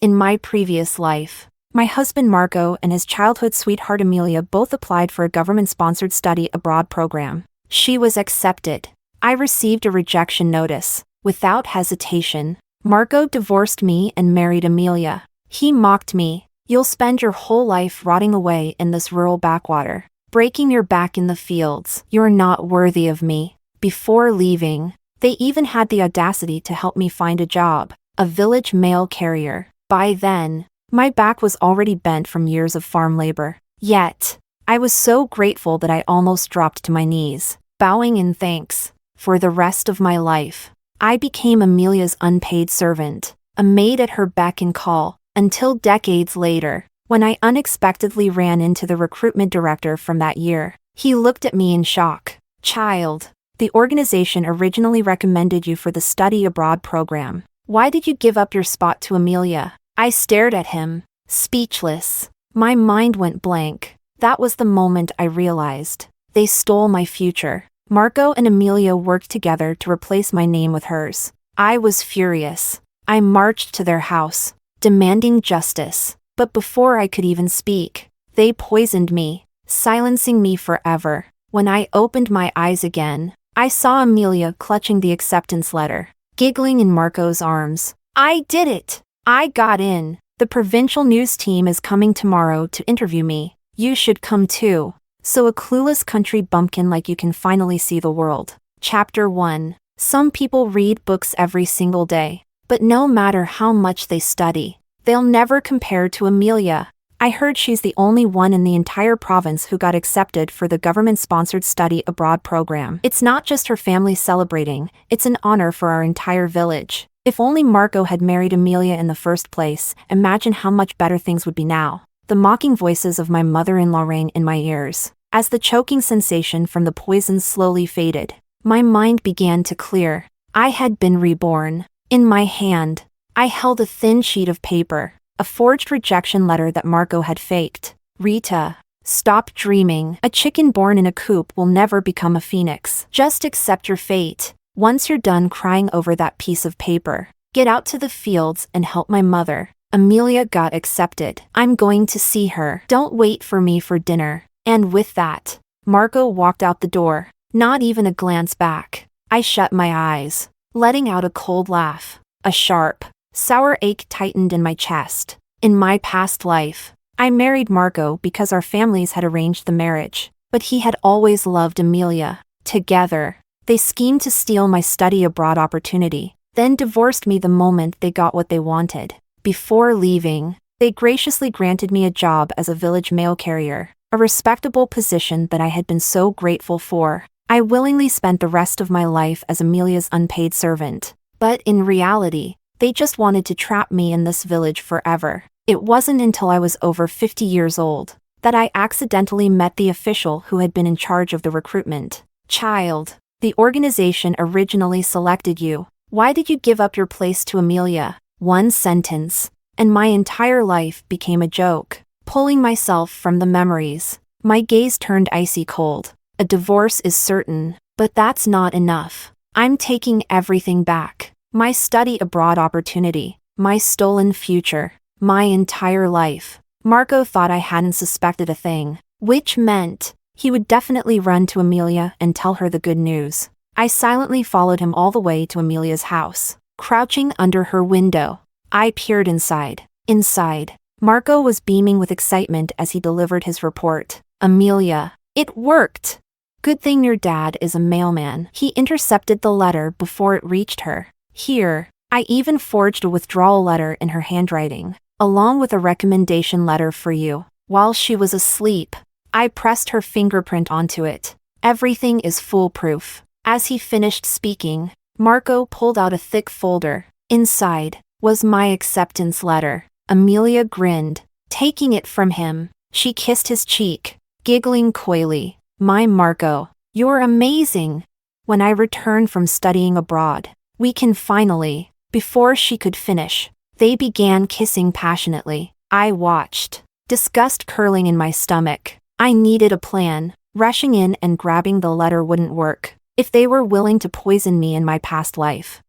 In my previous life, my husband Marco and his childhood sweetheart Amelia both applied for a government-sponsored study abroad program. She was accepted. I received a rejection notice. Without hesitation, Marco divorced me and married Amelia. He mocked me. "You'll spend your whole life rotting away in this rural backwater, breaking your back in the fields. You're not worthy of me." Before leaving, they even had the audacity to help me find a job, a village mail carrier. By then, my back was already bent from years of farm labor. Yet, I was so grateful that I almost dropped to my knees, bowing in thanks. For the rest of my life, I became Amelia's unpaid servant, a maid at her beck and call, until decades later, when I unexpectedly ran into the recruitment director from that year. He looked at me in shock. "Child, the organization originally recommended you for the study abroad program. Why did you give up your spot to Amelia?" I stared at him, speechless. My mind went blank. That was the moment I realized. They stole my future. Marco and Amelia worked together to replace my name with hers. I was furious. I marched to their house, demanding justice. But before I could even speak, they poisoned me, silencing me forever. When I opened my eyes again, I saw Amelia clutching the acceptance letter, giggling in Marco's arms. "I did it! I got in. The provincial news team is coming tomorrow to interview me. You should come too. So a clueless country bumpkin like you can finally see the world." Chapter 1. Some people read books every single day, but no matter how much they study, they'll never compare to Amelia. I heard she's the only one in the entire province who got accepted for the government-sponsored study abroad program. It's not just her family celebrating, it's an honor for our entire village. If only Marco had married Amelia in the first place, imagine how much better things would be now. The mocking voices of my mother-in-law rang in my ears. As the choking sensation from the poison slowly faded, my mind began to clear. I had been reborn. In my hand, I held a thin sheet of paper, a forged rejection letter that Marco had faked. "Rita, stop dreaming. A chicken born in a coop will never become a phoenix. Just accept your fate. Once you're done crying over that piece of paper, get out to the fields and help my mother. Amelia got accepted. I'm going to see her. Don't wait for me for dinner." And with that, Marco walked out the door, not even a glance back. I shut my eyes, letting out a cold laugh. A sharp, sour ache tightened in my chest. In my past life, I married Marco because our families had arranged the marriage, but he had always loved Amelia. Together, they schemed to steal my study abroad opportunity, then divorced me the moment they got what they wanted. Before leaving, they graciously granted me a job as a village mail carrier, a respectable position that I had been so grateful for. I willingly spent the rest of my life as Amelia's unpaid servant. But in reality, they just wanted to trap me in this village forever. It wasn't until I was over 50 years old that I accidentally met the official who had been in charge of the recruitment. "Child, the organization originally selected you. Why did you give up your place to Amelia?" One sentence, and my entire life became a joke. Pulling myself from the memories, my gaze turned icy cold. A divorce is certain, but that's not enough. I'm taking everything back. My study abroad opportunity, my stolen future, my entire life. Marco thought I hadn't suspected a thing, which meant he would definitely run to Amelia and tell her the good news. I silently followed him all the way to Amelia's house. Crouching under her window, I peered inside. Inside, Marco was beaming with excitement as he delivered his report. "Amelia, it worked! Good thing your dad is a mailman." He intercepted the letter before it reached her. "Here, I even forged a withdrawal letter in her handwriting, along with a recommendation letter for you." While she was asleep, I pressed her fingerprint onto it. "Everything is foolproof." As he finished speaking, Marco pulled out a thick folder. Inside was my acceptance letter. Amelia grinned, taking it from him. She kissed his cheek, giggling coyly. "My Marco, you're amazing. When I return from studying abroad, we can finally..." Before she could finish, they began kissing passionately. I watched, disgust curling in my stomach. I needed a plan. Rushing in and grabbing the letter wouldn't work. If they were willing to poison me in my past life,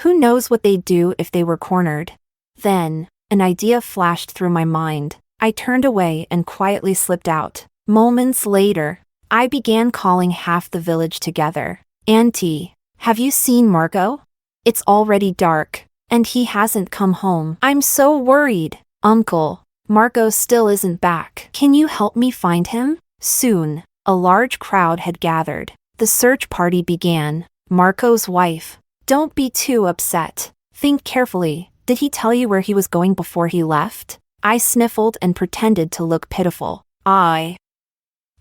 who knows what they'd do if they were cornered. Then, An idea flashed through my mind. I turned away and quietly slipped out. Moments later, I began calling half the village together. Auntie, have you seen Marco? It's already dark, and he hasn't come home. I'm so worried. Uncle, Marco still isn't back. Can you help me find him? Soon, a large crowd had gathered. The search party began. Marco's wife. Don't be too upset. Think carefully. Did he tell you where he was going before he left? I sniffled and pretended to look pitiful. I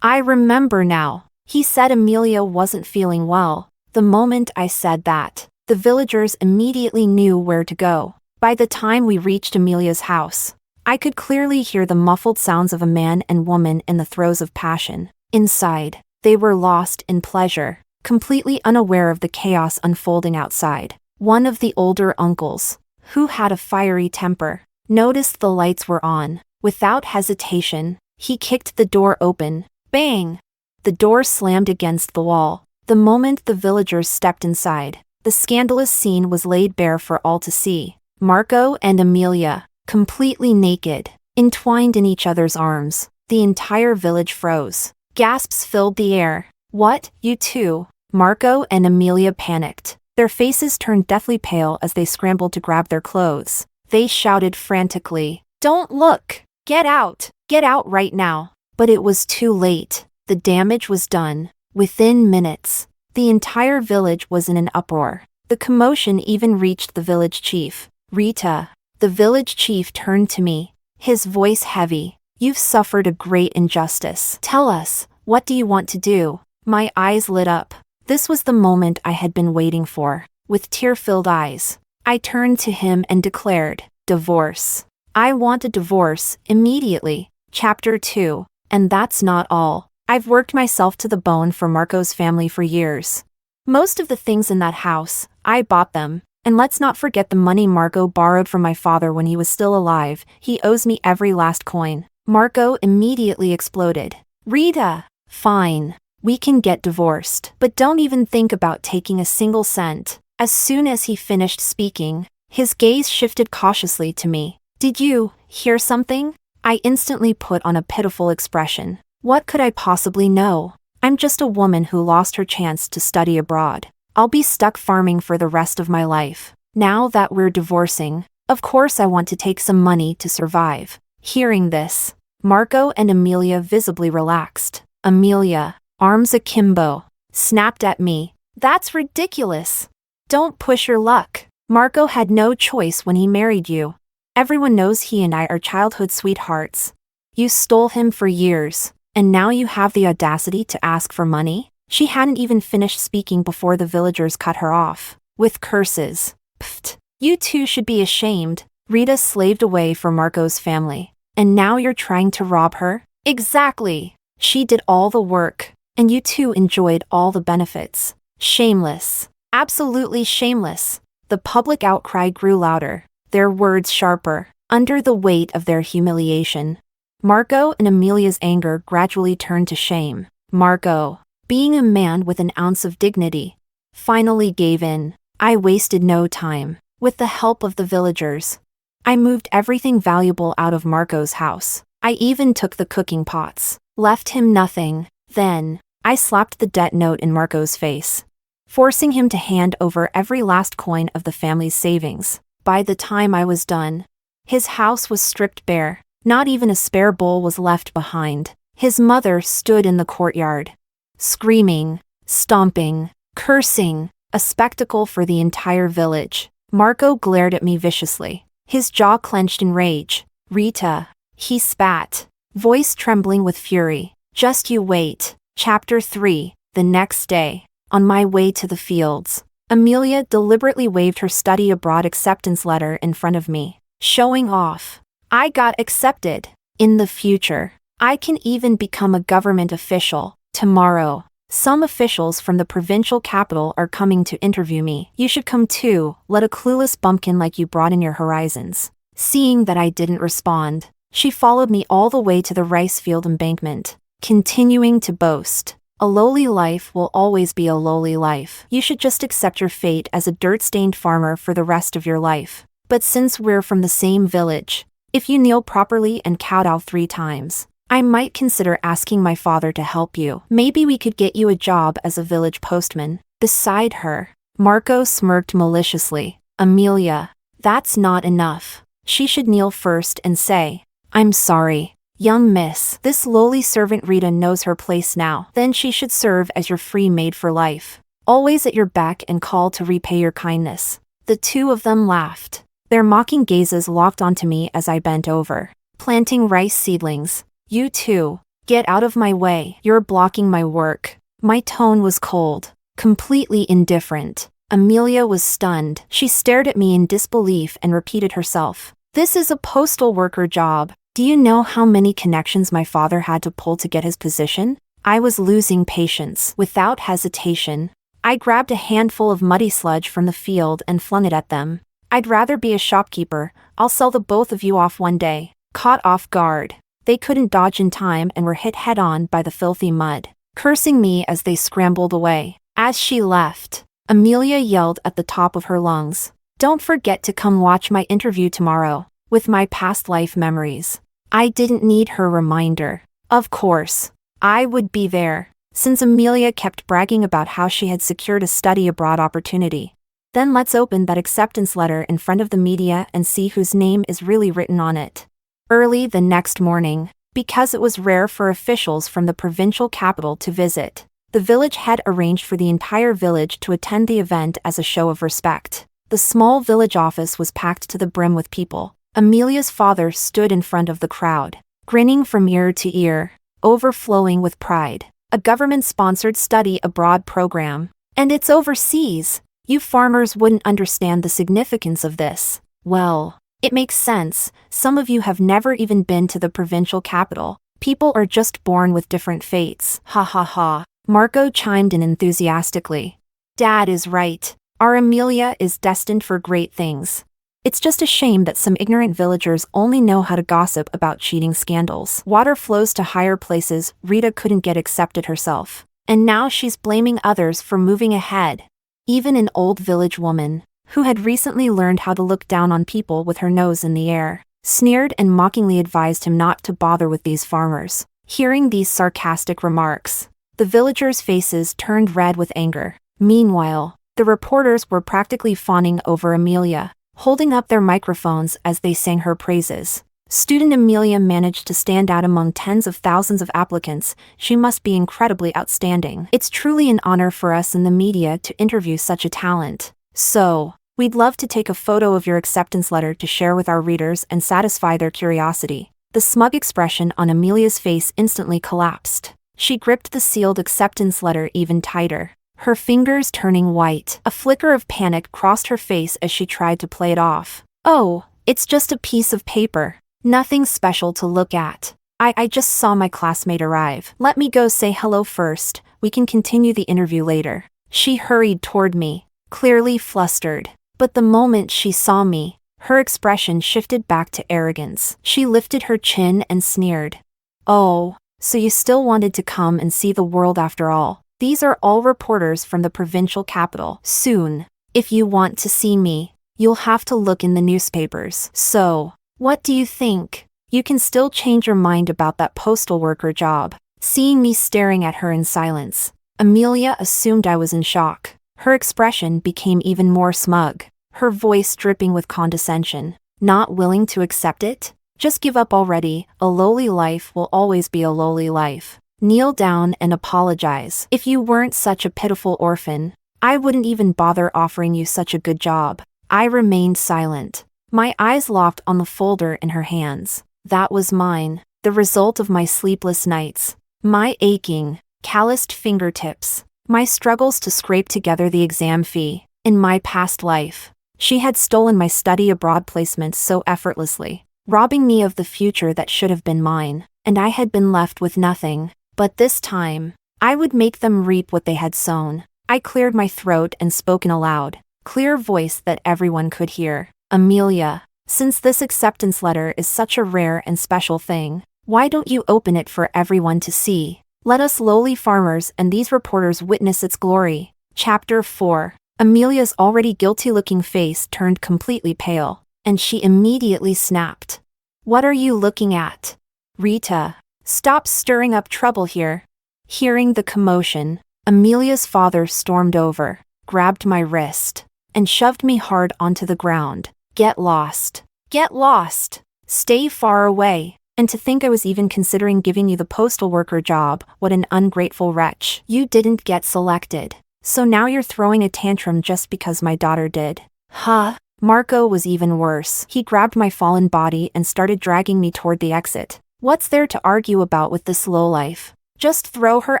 remember now. He said Amelia wasn't feeling well. The moment I said that, the villagers immediately knew where to go. By the time we reached Amelia's house, I could clearly hear the muffled sounds of a man and woman in the throes of passion. Inside, they were lost in pleasure, completely unaware of the chaos unfolding outside. One of the older uncles, who had a fiery temper, noticed the lights were on. Without hesitation, he kicked the door open. Bang! The door slammed against the wall. The moment the villagers stepped inside, the scandalous scene was laid bare for all to see. Marco and Amelia, completely naked, entwined in each other's arms. The entire village froze. Gasps filled the air. What, you two? Marco and Amelia panicked. Their faces turned deathly pale as they scrambled to grab their clothes. They shouted frantically, "Don't look! Get out! Get out right now!" But it was too late. The damage was done. Within minutes, the entire village was in an uproar. The commotion even reached the village chief. Rita. The village chief turned to me, his voice heavy. You've suffered a great injustice. Tell us, what do you want to do? My eyes lit up. This was the moment I had been waiting for. With tear-filled eyes, I turned to him and declared, divorce. I want a divorce, immediately. Chapter 2. And that's not all. I've worked myself to the bone for Marco's family for years. Most of the things in that house, I bought them. And let's not forget the money Marco borrowed from my father when he was still alive. He owes me every last coin. Marco immediately exploded. Rita, fine. We can get divorced. But don't even think about taking a single cent. As soon as he finished speaking, his gaze shifted cautiously to me. Did you hear something? I instantly put on a pitiful expression. What could I possibly know? I'm just a woman who lost her chance to study abroad. I'll be stuck farming for the rest of my life. Now that we're divorcing, of course I want to take some money to survive. Hearing this, Marco and Amelia visibly relaxed. Amelia, arms akimbo, snapped at me. That's ridiculous. Don't push your luck. Marco had no choice when he married you. Everyone knows he and I are childhood sweethearts. You stole him for years, and now you have the audacity to ask for money? She hadn't even finished speaking before the villagers cut her off, with curses. Pfft, you two should be ashamed. Rita slaved away for Marco's family, and now you're trying to rob her? Exactly. She did all the work, and you two enjoyed all the benefits. Shameless. Absolutely shameless. The public outcry grew louder, their words sharper, under the weight of their humiliation. Marco and Amelia's anger gradually turned to shame. Marco, being a man with an ounce of dignity, finally gave in. I wasted no time. With the help of the villagers, I moved everything valuable out of Marco's house. I even took the cooking pots, left him nothing. Then, I slapped the debt note in Marco's face, forcing him to hand over every last coin of the family's savings. By the time I was done, his house was stripped bare. Not even a spare bowl was left behind. His mother stood in the courtyard, screaming, stomping, cursing, a spectacle for the entire village. Marco glared at me viciously, his jaw clenched in rage. Rita, he spat, voice trembling with fury. Just you wait. Chapter 3. The next day, on my way to the fields, Amelia deliberately waved her study abroad acceptance letter in front of me, showing off. I got accepted. In the future, I can even become a government official. Tomorrow, some officials from the provincial capital are coming to interview me. You should come too. Let a clueless bumpkin like you broaden your horizons. Seeing that I didn't respond, she followed me all the way to the rice field embankment, continuing to boast. A lowly life will always be a lowly life. You should just accept your fate as a dirt-stained farmer for the rest of your life. But since we're from the same village, if you kneel properly and kowtow 3 times, I might consider asking my father to help you. Maybe we could get you a job as a village postman." Beside her, Marco smirked maliciously. "Amelia, that's not enough. She should kneel first and say, 'I'm sorry, young miss.' This lowly servant Rita knows her place now. Then she should serve as your free maid for life, always at your beck and call to repay your kindness." The two of them laughed. Their mocking gazes locked onto me as I bent over. "Planting rice seedlings. You too. Get out of my way. You're blocking my work." My tone was cold, completely indifferent. Amelia was stunned. She stared at me in disbelief and repeated herself, "This is a postal worker job. Do you know how many connections my father had to pull to get his position?" I was losing patience. Without hesitation, I grabbed a handful of muddy sludge from the field and flung it at them. "I'd rather be a shopkeeper. I'll sell the both of you off one day." Caught off guard, they couldn't dodge in time and were hit head-on by the filthy mud, cursing me as they scrambled away. As she left, Amelia yelled at the top of her lungs, "Don't forget to come watch my interview tomorrow with my past life memories." I didn't need her reminder. Of course, I would be there, since Amelia kept bragging about how she had secured a study abroad opportunity. Then let's open that acceptance letter in front of the media and see whose name is really written on it. Early the next morning, because it was rare for officials from the provincial capital to visit, the village had arranged for the entire village to attend the event as a show of respect. The small village office was packed to the brim with people. Amelia's father stood in front of the crowd, grinning from ear to ear, overflowing with pride. "A government-sponsored study abroad program. And it's overseas. You farmers wouldn't understand the significance of this." "Well, it makes sense. Some of you have never even been to the provincial capital. People are just born with different fates." "Ha ha ha." Marco chimed in enthusiastically. "Dad is right. Our Amelia is destined for great things. It's just a shame that some ignorant villagers only know how to gossip about cheating scandals." Water flows to higher places. Rita couldn't get accepted herself, and now she's blaming others for moving ahead. Even an old village woman, who had recently learned how to look down on people with her nose in the air, sneered and mockingly advised him not to bother with these farmers. Hearing these sarcastic remarks, the villagers' faces turned red with anger. Meanwhile, the reporters were practically fawning over Amelia, holding up their microphones as they sang her praises. Student Amelia managed to stand out among tens of thousands of applicants. She must be incredibly outstanding. It's truly an honor for us in the media to interview such a talent. So, we'd love to take a photo of your acceptance letter to share with our readers and satisfy their curiosity. The smug expression on Amelia's face instantly collapsed. She gripped the sealed acceptance letter even tighter, her fingers turning white. A flicker of panic crossed her face as she tried to play it off. "Oh, it's just a piece of paper. Nothing special to look at. I just saw my classmate arrive. Let me go say hello first. We can continue the interview later." She hurried toward me, clearly flustered. But the moment she saw me, her expression shifted back to arrogance. She lifted her chin and sneered. "Oh, so you still wanted to come and see the world after all. These are all reporters from the provincial capital. Soon, if you want to see me, you'll have to look in the newspapers. So, what do you think? You can still change your mind about that postal worker job." Seeing me staring at her in silence, Amelia assumed I was in shock. Her expression became even more smug, her voice dripping with condescension. "Not willing to accept it? Just give up already. A lowly life will always be a lowly life. Kneel down and apologize. If you weren't such a pitiful orphan, I wouldn't even bother offering you such a good job." I remained silent, my eyes locked on the folder in her hands. That was mine, the result of my sleepless nights, my aching, calloused fingertips, my struggles to scrape together the exam fee. In my past life, she had stolen my study abroad placement so effortlessly, robbing me of the future that should have been mine, and I had been left with nothing. But this time, I would make them reap what they had sown. I cleared my throat and spoke in a loud, clear voice that everyone could hear. "Amelia, since this acceptance letter is such a rare and special thing, why don't you open it for everyone to see? Let us lowly farmers and these reporters witness its glory." Chapter 4. Amelia's already guilty-looking face turned completely pale. and she immediately snapped. "What are you looking at? Rita, stop stirring up trouble here." Hearing the commotion, Amelia's father stormed over, grabbed my wrist, and shoved me hard onto the ground. "Get lost. Get lost. Stay far away. And to think I was even considering giving you the postal worker job, what an ungrateful wretch. You didn't get selected. So now you're throwing a tantrum just because my daughter did." Huh? Marco was even worse. He grabbed my fallen body and started dragging me toward the exit. What's there to argue about with this lowlife? Just throw her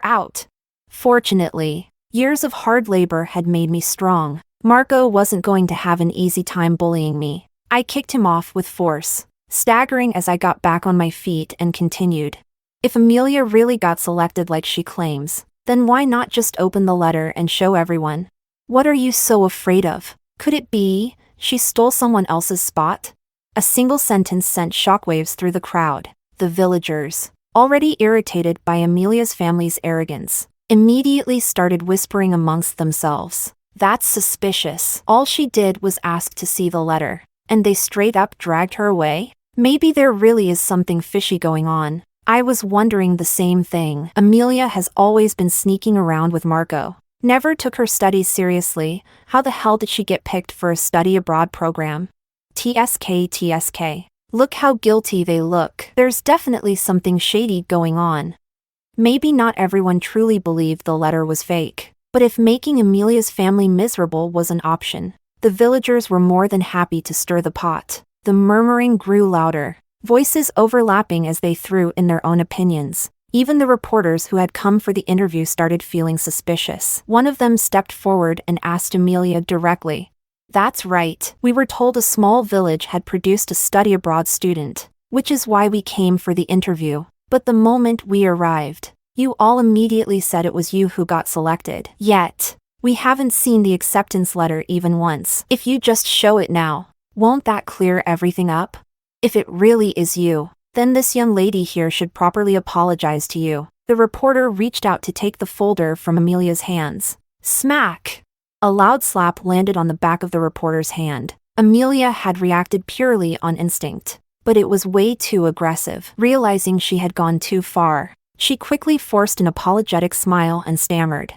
out. Fortunately, years of hard labor had made me strong. Marco wasn't going to have an easy time bullying me. I kicked him off with force, staggering as I got back on my feet and continued. If Amelia really got selected like she claims, then why not just open the letter and show everyone? What are you so afraid of? Could it be she stole someone else's spot? A single sentence sent shockwaves through the crowd. The villagers, already irritated by Amelia's family's arrogance, immediately started whispering amongst themselves. "That's suspicious. All she did was ask to see the letter, and they straight up dragged her away? Maybe there really is something fishy going on." I was wondering the same thing. Amelia has always been sneaking around with Marco. Never took her studies seriously. How the hell did she get picked for a study abroad program? TSK. Look how guilty they look. There's definitely something shady going on. Maybe not everyone truly believed the letter was fake, but if making Amelia's family miserable was an option, the villagers were more than happy to stir the pot. The murmuring grew louder, voices overlapping as they threw in their own opinions. Even the reporters who had come for the interview started feeling suspicious. One of them stepped forward and asked Amelia directly. "That's right. We were told a small village had produced a study abroad student, which is why we came for the interview. But the moment we arrived, you all immediately said it was you who got selected. Yet, we haven't seen the acceptance letter even once. If you just show it now, won't that clear everything up? If it really is you, then this young lady here should properly apologize to you." The reporter reached out to take the folder from Amelia's hands. Smack! A loud slap landed on the back of the reporter's hand. Amelia had reacted purely on instinct, but it was way too aggressive. Realizing she had gone too far, she quickly forced an apologetic smile and stammered,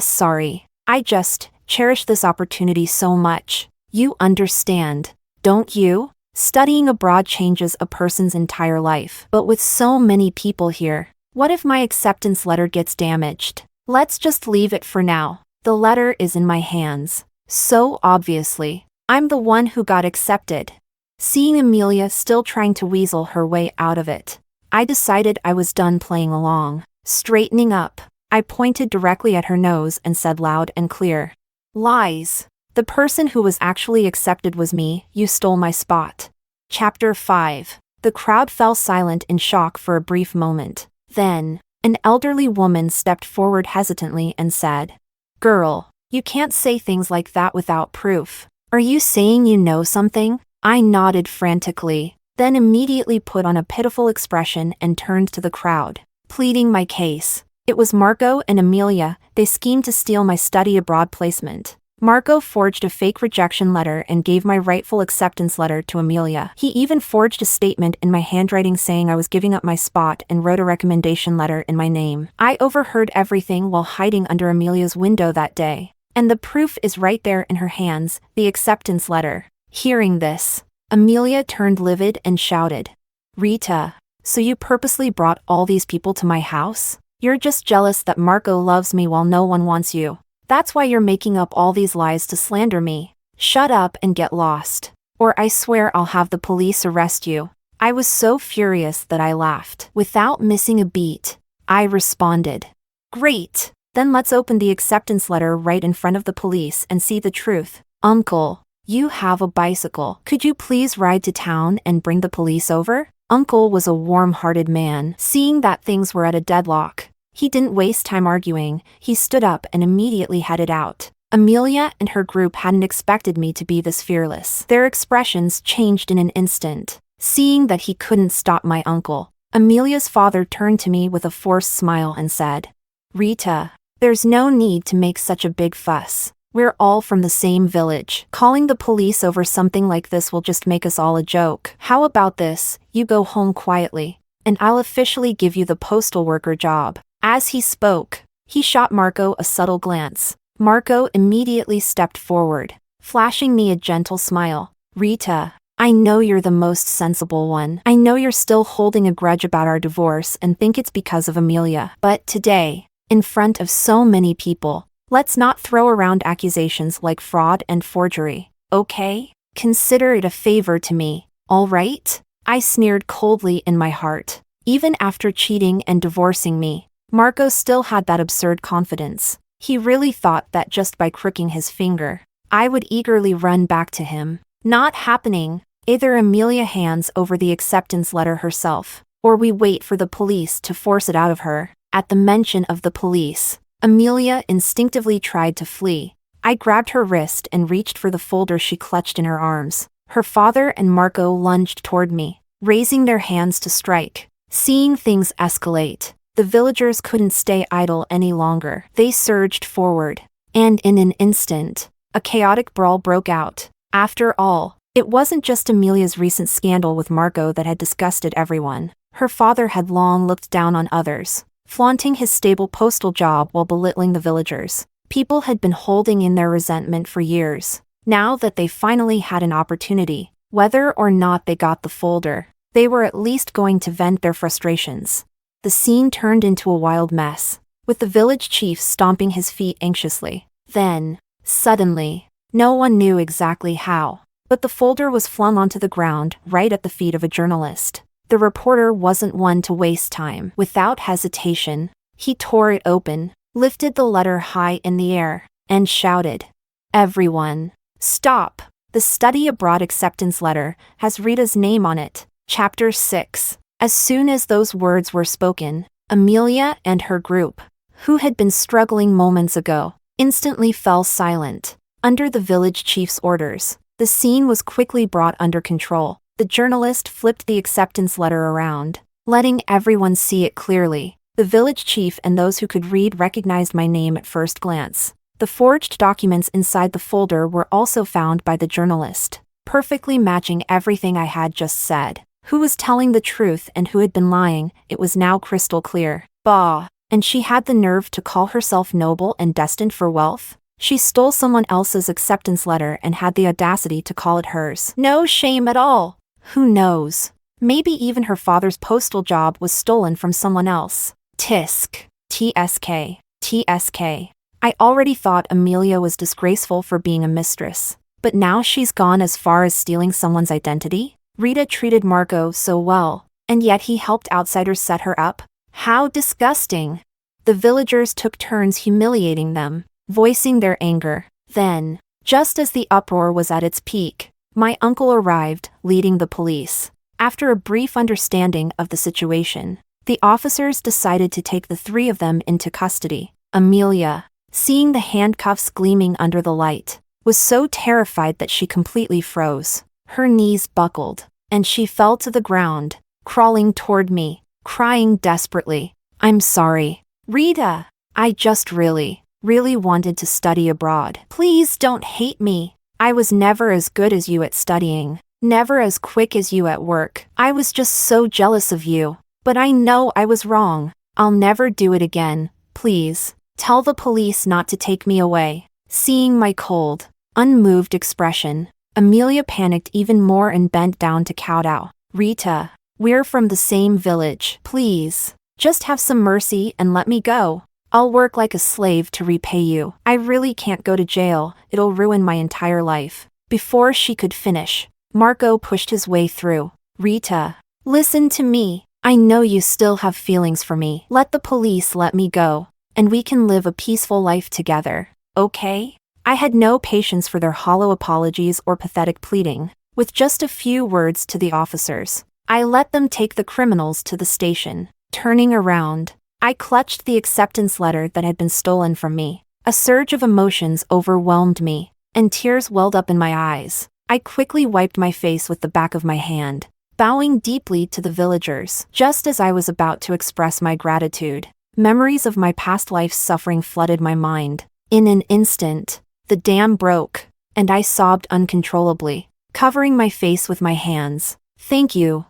"Sorry. I just cherish this opportunity so much. You understand, don't you? Studying abroad changes a person's entire life. But with so many people here, what if my acceptance letter gets damaged? Let's just leave it for now. The letter is in my hands. So obviously, I'm the one who got accepted." Seeing Amelia still trying to weasel her way out of it, I decided I was done playing along. Straightening up, I pointed directly at her nose and said loud and clear, "Lies. The person who was actually accepted was me. You stole my spot." Chapter 5. The crowd fell silent in shock for a brief moment. Then, an elderly woman stepped forward hesitantly and said, "Girl, you can't say things like that without proof. Are you saying you know something?" I nodded frantically, then immediately put on a pitiful expression and turned to the crowd, pleading my case. It was Marco and Amelia. They schemed to steal my study abroad placement. Marco forged a fake rejection letter and gave my rightful acceptance letter to Amelia. He even forged a statement in my handwriting saying I was giving up my spot and wrote a recommendation letter in my name. I overheard everything while hiding under Amelia's window that day. And the proof is right there in her hands, the acceptance letter. Hearing this, Amelia turned livid and shouted, "Rita, so you purposely brought all these people to my house? You're just jealous that Marco loves me while no one wants you. That's why you're making up all these lies to slander me. Shut up and get lost, or I swear I'll have the police arrest you." I was so furious that I laughed. Without missing a beat, I responded, "Great, then let's open the acceptance letter right in front of the police and see the truth." "Uncle, you have a bicycle. Could you please ride to town and bring the police over?" Uncle was a warm-hearted man. Seeing that things were at a deadlock, he didn't waste time arguing. He stood up and immediately headed out. Amelia and her group hadn't expected me to be this fearless. Their expressions changed in an instant. Seeing that he couldn't stop my uncle, Amelia's father turned to me with a forced smile and said, "Rita, there's no need to make such a big fuss. We're all from the same village. Calling the police over something like this will just make us all a joke. How about this? You go home quietly, and I'll officially give you the postal worker job." As he spoke, he shot Marco a subtle glance. Marco immediately stepped forward, flashing me a gentle smile. "Rita, I know you're the most sensible one. I know you're still holding a grudge about our divorce and think it's because of Amelia. But today, in front of so many people, let's not throw around accusations like fraud and forgery, okay? Consider it a favor to me, all right?" I sneered coldly in my heart. Even after cheating and divorcing me, Marco still had that absurd confidence. He really thought that just by crooking his finger, I would eagerly run back to him. Not happening. Either Amelia hands over the acceptance letter herself, or we wait for the police to force it out of her. At the mention of the police, Amelia instinctively tried to flee. I grabbed her wrist and reached for the folder she clutched in her arms. Her father and Marco lunged toward me, raising their hands to strike. Seeing things escalate, the villagers couldn't stay idle any longer. They surged forward, and in an instant, a chaotic brawl broke out. After all, it wasn't just Amelia's recent scandal with Marco that had disgusted everyone. Her father had long looked down on others, flaunting his stable postal job while belittling the villagers. People had been holding in their resentment for years. Now that they finally had an opportunity, whether or not they got the folder, they were at least going to vent their frustrations. The scene turned into a wild mess, with the village chief stomping his feet anxiously. Then, suddenly, no one knew exactly how, but the folder was flung onto the ground right at the feet of a journalist. The reporter wasn't one to waste time. Without hesitation, he tore it open, lifted the letter high in the air, and shouted, "Everyone, stop! The study abroad acceptance letter has Rita's name on it." Chapter 6. As soon as those words were spoken, Amelia and her group, who had been struggling moments ago, instantly fell silent. Under the village chief's orders, the scene was quickly brought under control. The journalist flipped the acceptance letter around, letting everyone see it clearly. The village chief and those who could read recognized my name at first glance. The forged documents inside the folder were also found by the journalist, perfectly matching everything I had just said. Who was telling the truth and who had been lying, it was now crystal clear. Bah! And she had the nerve to call herself noble and destined for wealth? She stole someone else's acceptance letter and had the audacity to call it hers. No shame at all. Who knows? Maybe even her father's postal job was stolen from someone else. Tisk. TSK. TSK. I already thought Amelia was disgraceful for being a mistress, but now she's gone as far as stealing someone's identity? Rita treated Marco so well, and yet he helped outsiders set her up? How disgusting! The villagers took turns humiliating them, voicing their anger. Then, just as the uproar was at its peak, my uncle arrived, leading the police. After a brief understanding of the situation, the officers decided to take the three of them into custody. Amelia, seeing the handcuffs gleaming under the light, was so terrified that she completely froze. Her knees buckled, and she fell to the ground, crawling toward me, crying desperately. "I'm sorry, Rita. I just really wanted to study abroad. Please don't hate me. I was never as good as you at studying, never as quick as you at work. I was just so jealous of you. But I know I was wrong. I'll never do it again. Please, tell the police not to take me away." Seeing my cold, unmoved expression, Amelia panicked even more and bent down to kowtow. "Rita, we're from the same village. Please, just have some mercy and let me go. I'll work like a slave to repay you. I really can't go to jail, it'll ruin my entire life." Before she could finish, Marco pushed his way through. "Rita, listen to me. I know you still have feelings for me. Let the police let me go, and we can live a peaceful life together, okay?" I had no patience for their hollow apologies or pathetic pleading. With just a few words to the officers, I let them take the criminals to the station. Turning around, I clutched the acceptance letter that had been stolen from me. A surge of emotions overwhelmed me, and tears welled up in my eyes. I quickly wiped my face with the back of my hand, bowing deeply to the villagers. Just as I was about to express my gratitude, memories of my past life's suffering flooded my mind. In an instant, The dam broke, and I sobbed uncontrollably, covering my face with my hands. Thank you,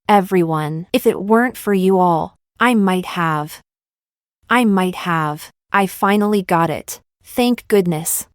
everyone. If it weren't for you all, I might have. I finally got it. Thank goodness.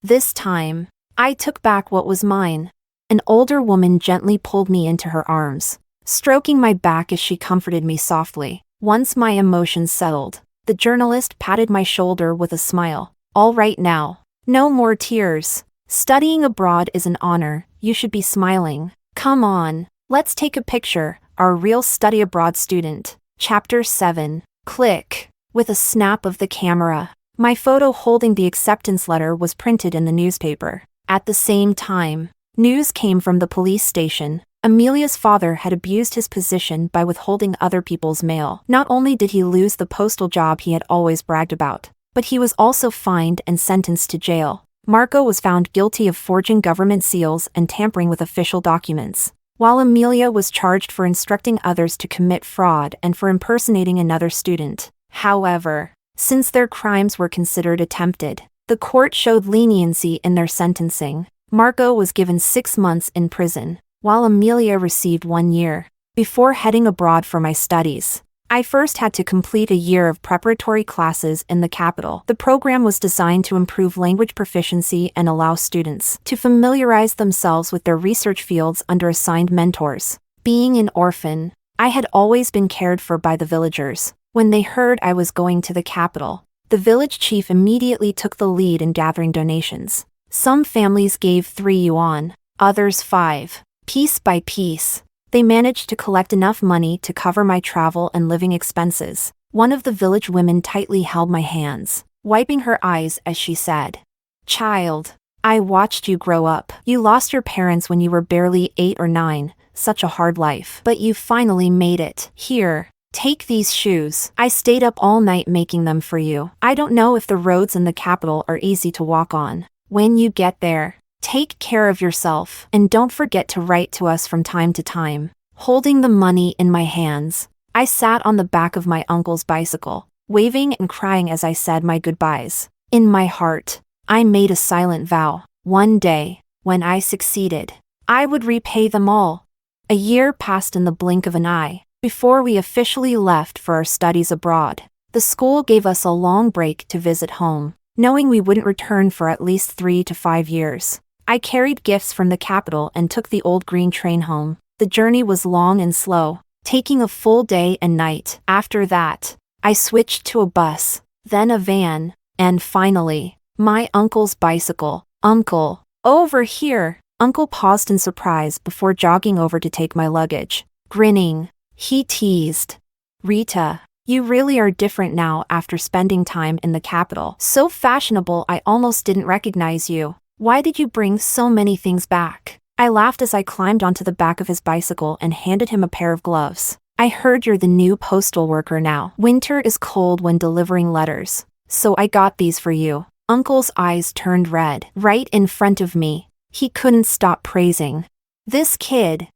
This time, I took back what was mine. An older woman gently pulled me into her arms, stroking my back as she comforted me softly. Once my emotions settled, the journalist patted my shoulder with a smile. All right now. No more tears. Studying abroad is an honor, you should be smiling. Come on, let's take a picture, our real study abroad student. Chapter 7. Click. With a snap of the camera, my photo holding the acceptance letter was printed in the newspaper. At the same time, news came from the police station. Amelia's father had abused his position by withholding other people's mail. Not only did he lose the postal job he had always bragged about, but he was also fined and sentenced to jail. Marco was found guilty of forging government seals and tampering with official documents, while Amelia was charged for instructing others to commit fraud and for impersonating another student. However, since their crimes were considered attempted, the court showed leniency in their sentencing. Marco was given 6 months in prison, while Amelia received 1 year. Before heading abroad for my studies, I first had to complete a year of preparatory classes in the capital. The program was designed to improve language proficiency and allow students to familiarize themselves with their research fields under assigned mentors. Being an orphan, I had always been cared for by the villagers. When they heard I was going to the capital, the village chief immediately took the lead in gathering donations. Some families gave 3 yuan, others 5. Piece by piece, they managed to collect enough money to cover my travel and living expenses. One of the village women tightly held my hands, wiping her eyes as she said, "Child, I watched you grow up. You lost your parents when you were barely 8 or 9, such a hard life. But you finally made it. Here, take these shoes. I stayed up all night making them for you. I don't know if the roads in the capital are easy to walk on. When you get there, take care of yourself, and don't forget to write to us from time to time." Holding the money in my hands, I sat on the back of my uncle's bicycle, waving and crying as I said my goodbyes. In my heart, I made a silent vow. One day, when I succeeded, I would repay them all. A year passed in the blink of an eye. Before we officially left for our studies abroad, the school gave us a long break to visit home, knowing we wouldn't return for at least 3 to 5 years. I carried gifts from the capital and took the old green train home. The journey was long and slow, taking a full day and night. After that, I switched to a bus, then a van, and finally, my uncle's bicycle. "Uncle, over here." Uncle paused in surprise before jogging over to take my luggage. Grinning, he teased, "Rita, you really are different now after spending time in the capital. So fashionable I almost didn't recognize you. Why did you bring so many things back?" I laughed as I climbed onto the back of his bicycle and handed him a pair of gloves. "I heard you're the new postal worker now. Winter is cold when delivering letters, so I got these for you." Uncle's eyes turned red. Right in front of me, he couldn't stop praising. "This kid.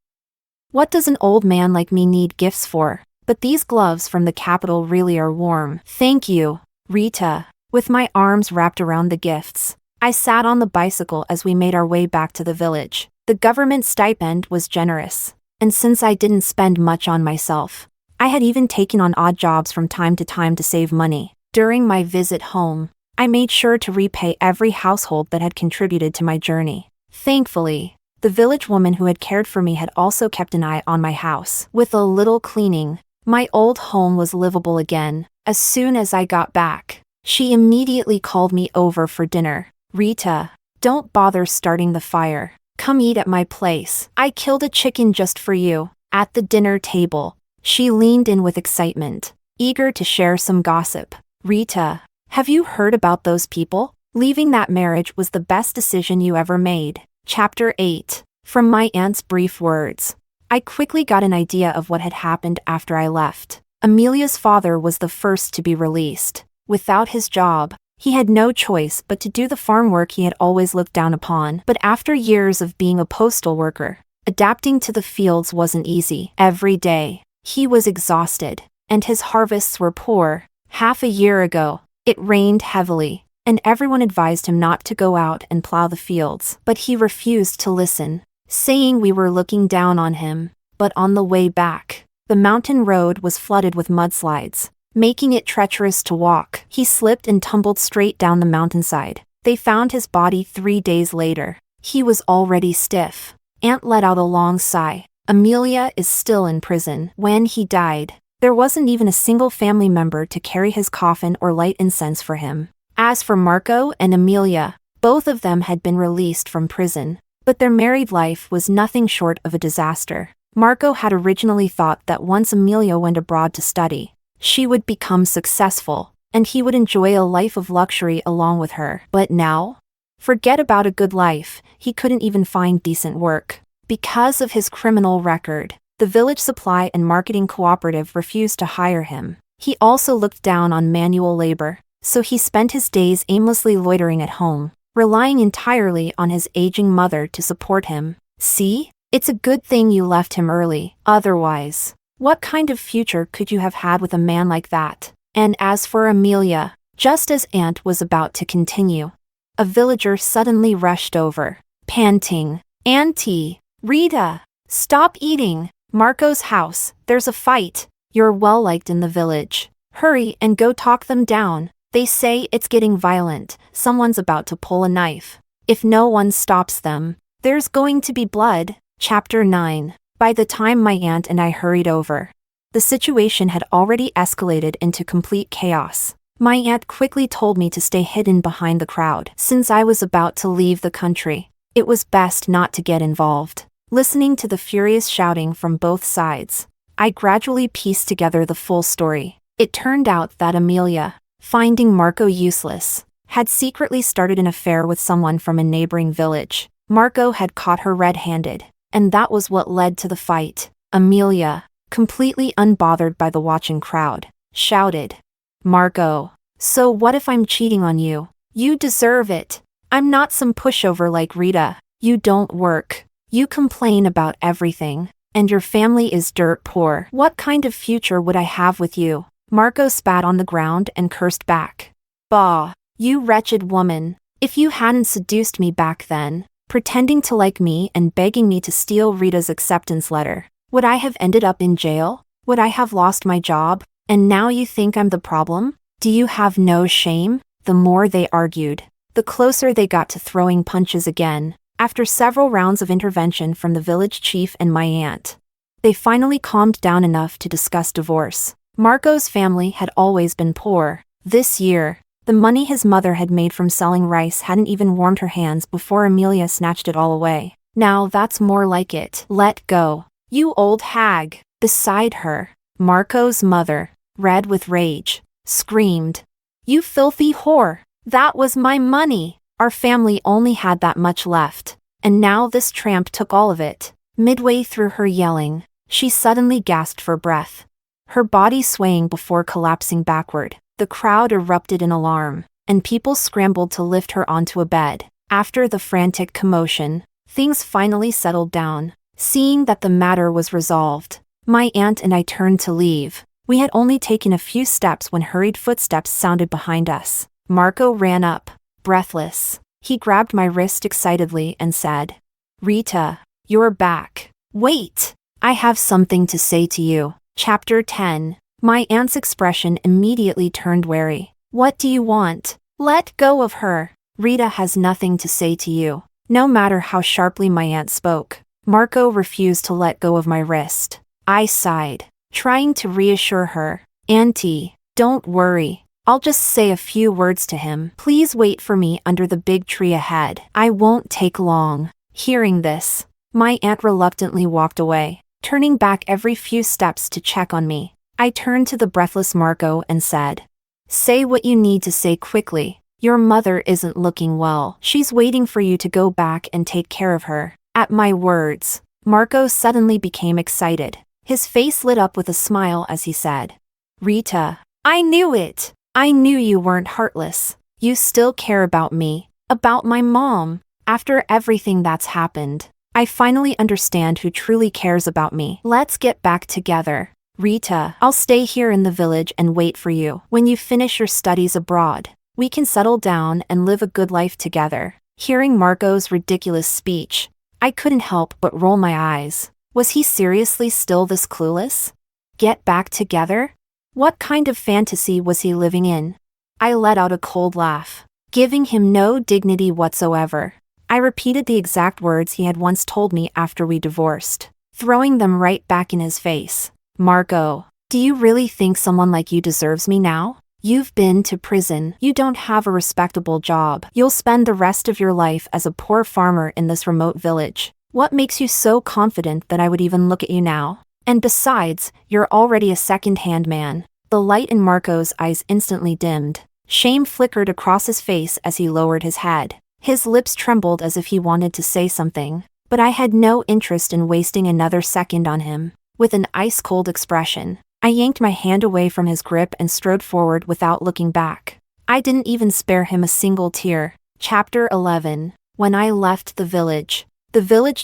What does an old man like me need gifts for? But these gloves from the capital really are warm." "Thank you, Rita." With my arms wrapped around the gifts, I sat on the bicycle as we made our way back to the village. The government stipend was generous, and since I didn't spend much on myself, I had even taken on odd jobs from time to save money. During my visit home, I made sure to repay every household that had contributed to my journey. Thankfully, the village woman who had cared for me had also kept an eye on my house. With a little cleaning, my old home was livable again. As soon as I got back, she immediately called me over for dinner. "Rita, don't bother starting the fire. Come eat at my place. I killed a chicken just for you." At the dinner table, she leaned in with excitement, eager to share some gossip. "Rita, have you heard about those people? Leaving that marriage was the best decision you ever made." Chapter 8. From my aunt's brief words, I quickly got an idea of what had happened after I left. Amelia's father was the first to be released. Without his job, he had no choice but to do the farm work he had always looked down upon. But after years of being a postal worker, adapting to the fields wasn't easy. Every day, he was exhausted, and his harvests were poor. Half a year ago, it rained heavily, and everyone advised him not to go out and plow the fields. But he refused to listen, saying we were looking down on him. But on the way back, the mountain road was flooded with mudslides, making it treacherous to walk. He slipped and tumbled straight down the mountainside. They found his body 3 days later. He was already stiff. Aunt let out a long sigh. Amelia is still in prison. When he died, there wasn't even a single family member to carry his coffin or light incense for him. As for Marco and Amelia, both of them had been released from prison, but their married life was nothing short of a disaster. Marco had originally thought that once Amelia went abroad to study, she would become successful, and he would enjoy a life of luxury along with her. But now? Forget about a good life, he couldn't even find decent work. Because of his criminal record, the village supply and marketing cooperative refused to hire him. He also looked down on manual labor, so he spent his days aimlessly loitering at home, relying entirely on his aging mother to support him. See? It's a good thing you left him early. Otherwise, what kind of future could you have had with a man like that? And as for Amelia, just as Aunt was about to continue, a villager suddenly rushed over, panting, "Auntie, Rita, stop eating. Marco's house, there's a fight. You're well liked in the village. Hurry and go talk them down. They say it's getting violent, someone's about to pull a knife. If no one stops them, there's going to be blood." Chapter 9. By the time my aunt and I hurried over, the situation had already escalated into complete chaos. My aunt quickly told me to stay hidden behind the crowd. Since I was about to leave the country, it was best not to get involved. Listening to the furious shouting from both sides, I gradually pieced together the full story. It turned out that Amelia, finding Marco useless, had secretly started an affair with someone from a neighboring village. Marco had caught her red-handed, and that was what led to the fight. Amelia, completely unbothered by the watching crowd, shouted, "Marco, so what if I'm cheating on you? You deserve it. I'm not some pushover like Rita. You don't work. You complain about everything, and your family is dirt poor. What kind of future would I have with you?" Marco spat on the ground and cursed back. "Bah, you wretched woman. If you hadn't seduced me back then, pretending to like me and begging me to steal Rita's acceptance letter, would I have ended up in jail? Would I have lost my job? And now you think I'm the problem? Do you have no shame?" The more they argued, the closer they got to throwing punches again. After several rounds of intervention from the village chief and my aunt, they finally calmed down enough to discuss divorce. Marco's family had always been poor. This year, the money his mother had made from selling rice hadn't even warmed her hands before Amelia snatched it all away. Now that's more like it. "Let go, you old hag." Beside her, Marco's mother, red with rage, screamed, "You filthy whore! That was my money! Our family only had that much left, and now this tramp took all of it." Midway through her yelling, she suddenly gasped for breath, her body swaying before collapsing backward. The crowd erupted in alarm, and people scrambled to lift her onto a bed. After the frantic commotion, things finally settled down. Seeing that the matter was resolved, my aunt and I turned to leave. We had only taken a few steps when hurried footsteps sounded behind us. Marco ran up, breathless. He grabbed my wrist excitedly and said, "Rita, you're back. Wait, I have something to say to you." Chapter 10. My aunt's expression immediately turned wary. "What do you want? Let go of her. Rita has nothing to say to you." No matter how sharply my aunt spoke, Marco refused to let go of my wrist. I sighed, trying to reassure her. "Auntie, don't worry. I'll just say a few words to him. Please wait for me under the big tree ahead. I won't take long." Hearing this, my aunt reluctantly walked away, turning back every few steps to check on me. I turned to the breathless Marco and said, "Say what you need to say quickly. Your mother isn't looking well. She's waiting for you to go back and take care of her." At my words, Marco suddenly became excited. His face lit up with a smile as he said, "Rita, I knew it. I knew you weren't heartless. You still care about me, about my mom. After everything that's happened, I finally understand who truly cares about me. Let's get back together. Rita, I'll stay here in the village and wait for you. When you finish your studies abroad, We can settle down and live a good life together. Hearing Marco's ridiculous speech, I couldn't help but roll my eyes. Was he seriously still this clueless? Get back together? What kind of fantasy was he living in? I let out a cold laugh, giving him no dignity whatsoever. I repeated the exact words he had once told me after we divorced, throwing them right back in his face. Marco, do you really think someone like you deserves me now? You've been to prison. You don't have a respectable job. You'll spend the rest of your life as a poor farmer in this remote village. What makes you so confident that I would even look at you now? And besides, you're already a second-hand man. The light in Marco's eyes instantly dimmed. Shame flickered across his face as he lowered his head. His lips trembled as if he wanted to say something, but I had no interest in wasting another second on him. With an ice-cold expression, I yanked my hand away from his grip and strode forward without looking back. I didn't even spare him a single tear. Chapter 11. When I left the village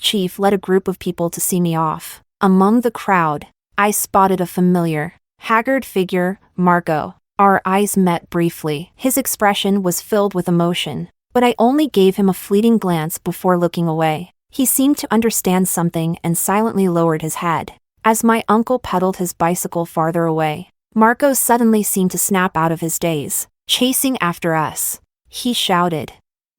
chief led a group of people to see me off. Among the crowd, I spotted a familiar, haggard figure, Marco. Our eyes met briefly. His expression was filled with emotion, but I only gave him a fleeting glance before looking away. He seemed to understand something and silently lowered his head. As my uncle pedaled his bicycle farther away, Marco suddenly seemed to snap out of his daze, chasing after us. He shouted,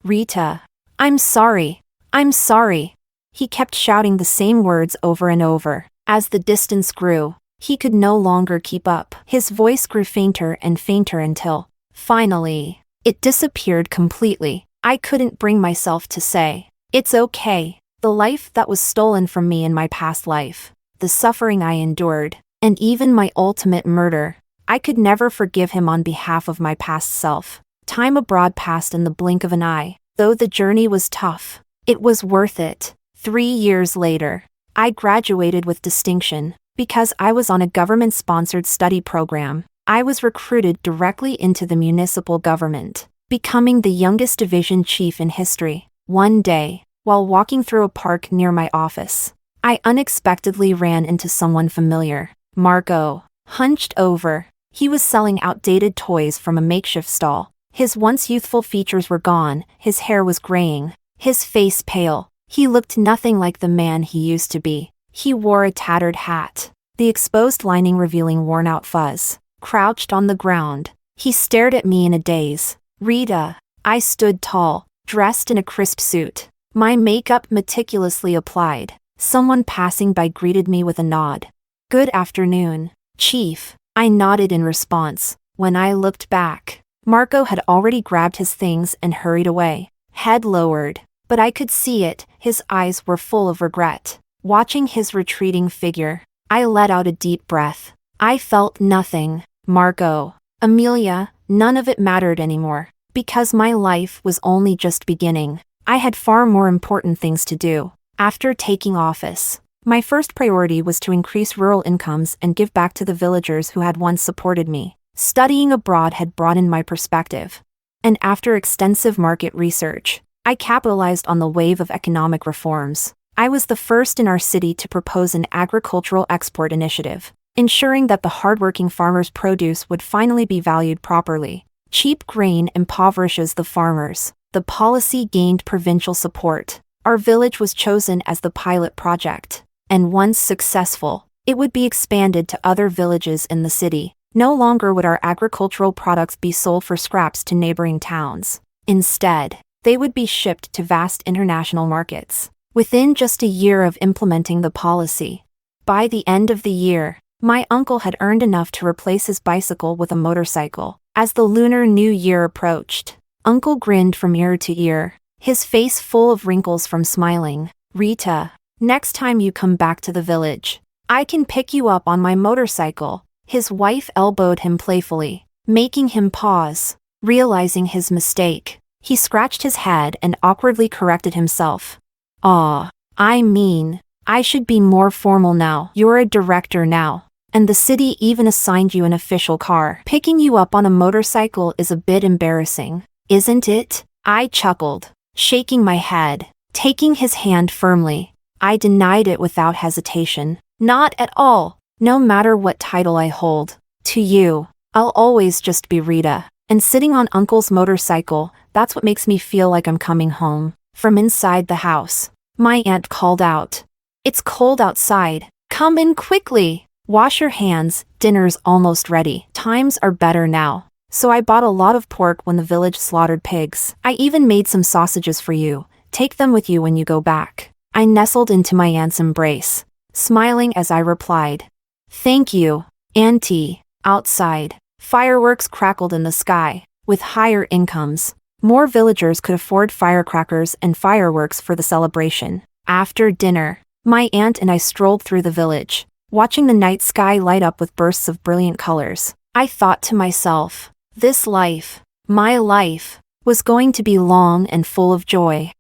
"Rita, I'm sorry. I'm sorry." He kept shouting the same words over and over. As the distance grew, he could no longer keep up. His voice grew fainter and fainter until, finally, it disappeared completely. I couldn't bring myself to say, "It's okay." The life that was stolen from me in my past life, the suffering I endured, and even my ultimate murder, I could never forgive him on behalf of my past self. Time abroad passed in the blink of an eye. Though the journey was tough, it was worth it. 3 years later, I graduated with distinction. Because I was on a government-sponsored study program, I was recruited directly into the municipal government, becoming the youngest division chief in history. One day, while walking through a park near my office, I unexpectedly ran into someone familiar. Marco, hunched over. He was selling outdated toys from a makeshift stall. His once youthful features were gone, his hair was graying, his face pale. He looked nothing like the man he used to be. He wore a tattered hat, the exposed lining revealing worn-out fuzz. Crouched on the ground, he stared at me in a daze. "Rita." I stood tall, dressed in a crisp suit, my makeup meticulously applied. Someone passing by greeted me with a nod. "Good afternoon, Chief." I nodded in response. When I looked back, Marco had already grabbed his things and hurried away, head lowered, but I could see it, his eyes were full of regret. Watching his retreating figure, I let out a deep breath. I felt nothing. Marco, Amelia, none of it mattered anymore, because my life was only just beginning. I had far more important things to do. After taking office, my first priority was to increase rural incomes and give back to the villagers who had once supported me. Studying abroad had broadened my perspective, and after extensive market research, I capitalized on the wave of economic reforms. I was the first in our city to propose an agricultural export initiative, ensuring that the hardworking farmers' produce would finally be valued properly. Cheap grain impoverishes the farmers. The policy gained provincial support. Our village was chosen as the pilot project, and once successful, it would be expanded to other villages in the city. No longer would our agricultural products be sold for scraps to neighboring towns. Instead, they would be shipped to vast international markets. Within just a year of implementing the policy, by the end of the year, my uncle had earned enough to replace his bicycle with a motorcycle. As the Lunar New Year approached, Uncle grinned from ear to ear, his face full of wrinkles from smiling. "Rita, next time you come back to the village, I can pick you up on my motorcycle." His wife elbowed him playfully, making him pause. Realizing his mistake, he scratched his head and awkwardly corrected himself. I should be more formal now. You're a director now, and the city even assigned you an official car. Picking you up on a motorcycle is a bit embarrassing, isn't it?" I chuckled, shaking my head. Taking his hand firmly, I denied it without hesitation. "Not at all. No matter what title I hold, to you, I'll always just be Rita." And sitting on Uncle's motorcycle, that's what makes me feel like I'm coming home. From inside the house, my aunt called out, "It's cold outside. Come in quickly. Wash your hands, dinner's almost ready." Times are better now. So I bought a lot of pork when the village slaughtered pigs. I even made some sausages for you. Take them with you when you go back. I nestled into my aunt's embrace, smiling as I replied, "Thank you, Auntie." Outside, fireworks crackled in the sky. With higher incomes, more villagers could afford firecrackers and fireworks for the celebration. After dinner, my aunt and I strolled through the village, watching the night sky light up with bursts of brilliant colors. I thought to myself, this life, my life, was going to be long and full of joy.